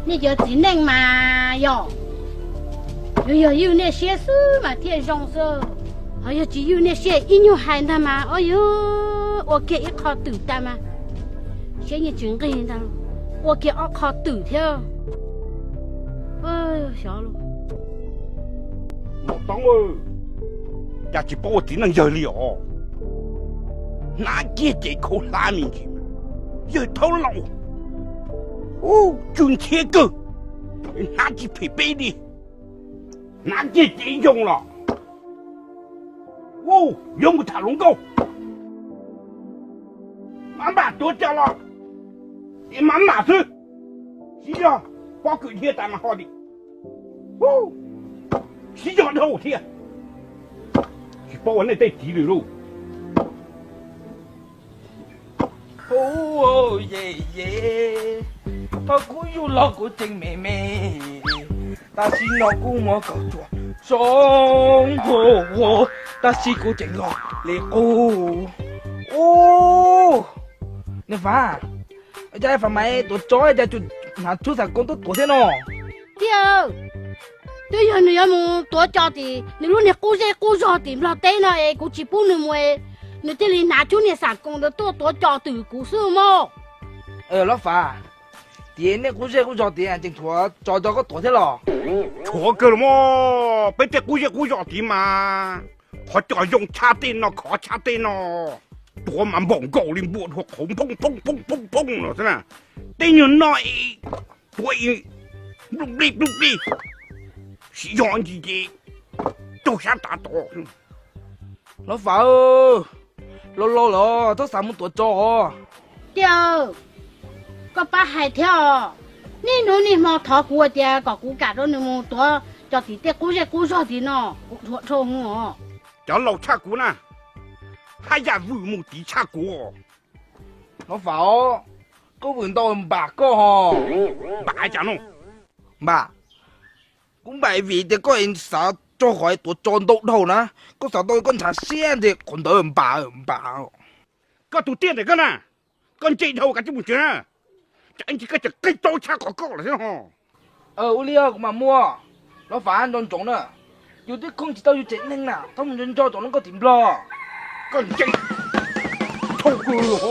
你就只能嘛哟。有那些事嘛，天上说，哎呀，只有那些音乐喊他嘛，哎呦，我给一考赌的嘛，现在真给他了，我给二考赌条，哎呦，小了。老当哦，也只把我只能有了，哪见这口拉面去嘛，有头脑，哦，军铁狗，哪只配备的？哪见这用了？哦，用不塔龙沟，妈妈多交了，你妈妈是，是啊，把鬼贴打蛮好的，哦，洗脚的后天，去把我那袋提溜喽。哦耶耶，我估有老个正妹妹。但是我估我搞错，上我，但是个正落你哦，你烦，而家烦买多早，就拿出啥工都多些喏。对呀，你要么多交的，你如你估少的，老对了哎，估计不能买，你这里拿出你啥工的多交的估数么？老烦。店内估少店，正错找个多些了。错个了么？别在估少的嘛，我叫用插电了，靠插电了，多嘛猛高林波托，砰砰砰砰砰砰了，是吧？等于那一多一努力，希望自己都想达到。老烦哦，老，都啥么多找哦。对。个把海条，你弄你毛淘过的，个骨干着你么多，叫地的估少的呢，错我。叫老茶锅呢，还要五亩地茶锅。老烦哦，个闻到八个哈，八家弄，八，我买味的个人啥做开多撞到头呢，个啥都跟茶鲜的，看到八，个都点那个呢，跟这头个就不行。咱这个就更糟茶搞了是哈。我了个嘛么，老烦当中了，有的空气都有正能啦，他们人家做那个点了，跟这臭狗了哈。